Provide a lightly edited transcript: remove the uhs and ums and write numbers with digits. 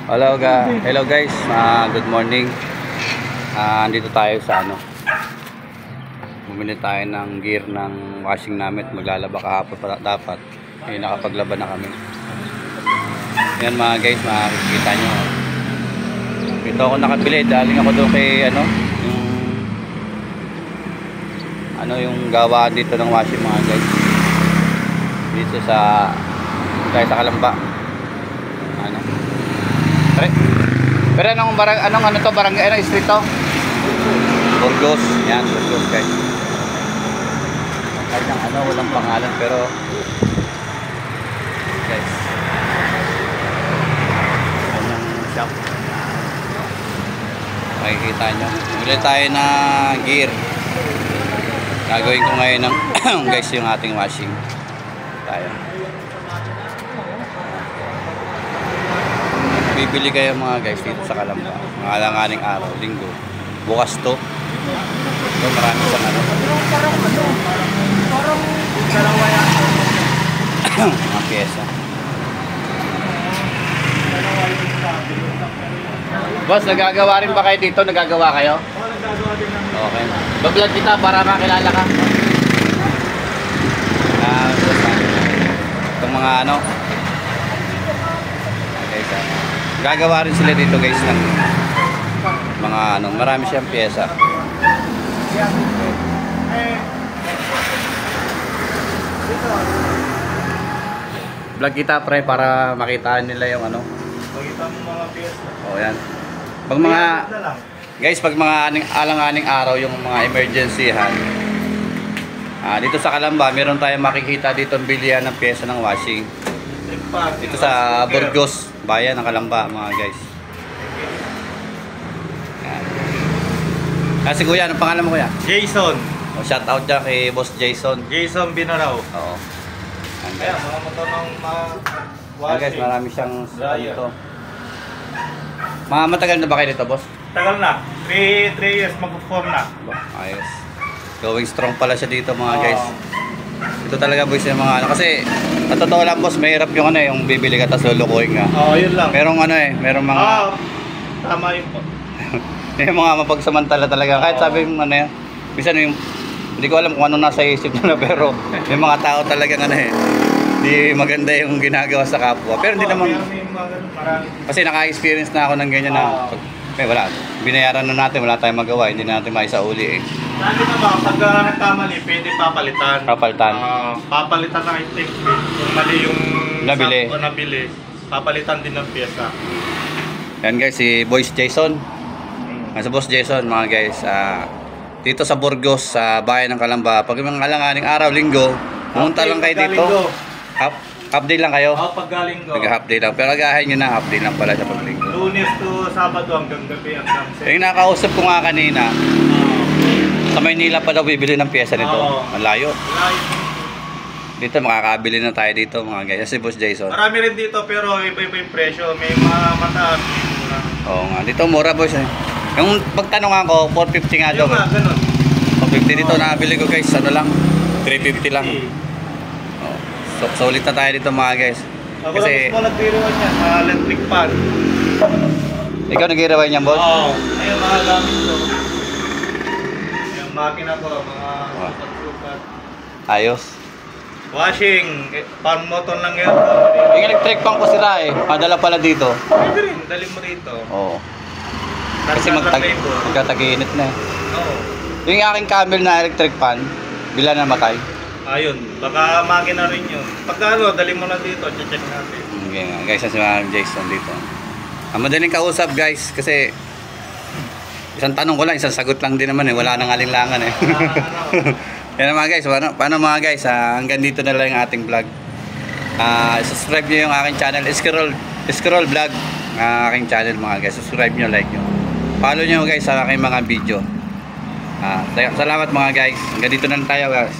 Hello guys, good morning. Andito tayo sa bumili tayo ng gear ng washing namin. Maglalaba kahapon pa dapat. Nakapaglaban na kami. Yan mga guys, makikita nyo. Dito ako nakabili. Daling ako doon kay yung gawaan dito ng washing mga guys. Dito sa Kalamba. Pero anong barangay, anong street to? Burgos. Yan, Burgos guys. Kahit ng walang pangalan pero guys. Anong shop. Makikita nyo. Bili tayo na gear. Gagawin ko ngayon ng guys yung ating washing. Tayo. Bibili kayo mga guys dito sa Kalamba. Mga alanganing araw, linggo. Bukas to. So, marami siyang mga pyesa. Boss, nagagawa rin ba kayo dito? Nagagawa kayo? Okay. Bablog kita para makilala ka. Itong mga gagawa rin sila dito guys ng mga marami siyang pyesa. Vlog kita pre para makita nila yung Makita mo mga pyesa. Oh, yan. Pag mga guys, pag mga alang-aning araw yung mga emergency dito sa Kalamba, meron tayong makikita dito ang bilihan ng pyesa ng washing. Dito sa Burgos, bayan ng Kalamba mga guys. Yan. Si kuya, anong pangalan mo kuya? Jason. Shout out dyan kay Boss Jason. Jason Binaraw. Oo. Kaya mga motor ng washing. Guys, marami siyang dito. Matagal na ba kayo dito, boss? Tagal na. 3 years mag-form na. Ayos. Going strong pala siya dito mga guys. Ito talaga boys yung mga kasi at totoo lang boss, mahirap yung yung bibili ka tapos lulukuhin ka. Oo, yun lang. Merong merong mga tama yun po. yung mga mapagsamantala talaga. Kahit sabi yung minsan yung hindi ko alam kung ano nasa isip nila pero yung mga tao talagang di maganda yung ginagawa sa kapwa. Pero hindi naman kasi naka-experience na ako ng ganyan na wala. Binayaran na natin, wala tayong magawa, hindi na natin maisauli Lagi naman, pag nagkamali, pwede papalitan. Papalitan na I-think. Kung mali yung nabili, papalitan din ng pyesa. Yan guys, si Boss Jason. Sa Boss Jason mga guys, dito sa Burgos, sa bayan ng Kalamba. Pag mga alanganing araw, linggo, pumunta lang kayo dito. Half day lang kayo? Oo, paggalinggo. Half day lang. Pero agahin nyo na, half day lang pala sa paglinggo. Lunes to Sabado hanggang gabi hanggang yung nakausap ko nga kanina, sa Maynila pa daw bibili ng pyesa nito. Malayo. Dito makakabili na tayo dito mga guys. Si Boss Jason. Marami rin dito pero iba-iba yung presyo. May mga mataas. Oo nga. Dito mura boss Yung pagtanungan ko, 450 nga daw. Yung ganun. 450 dito nabili ko guys. Lang? 350 lang. So ulit na tayo dito mga guys. Ako lang mo nag-rewind niyan, electric pan. Ikaw nag-rewind niyan boss? Oo. Ayun mga gamit ko. Yung makina ko, mga sukat-sukat. Ayos. Washing, pan motor lang yan. Yung electric pan ko sira Padala pala dito. Pwede rin, dali mo rito. Oo. Kasi magtag-init na Oo. Yung aking camel na electric pan, bila na matay. Ayun, baka makina rin yun. Pagka dali mo na dito, check natin. Okay nga, guys, si Ma'am Jason dito. Madaling kausap guys, kasi isang tanong ko lang, isang sagot lang din naman wala nang alinlangan Yan mga guys, paano mga guys, hanggang dito na lang yung ating vlog. Subscribe nyo yung aking channel, Scroll Vlog, aking channel mga guys. Subscribe nyo, like nyo. Follow nyo guys sa aking mga video. Salamat mga guys, hanggang dito na lang tayo guys.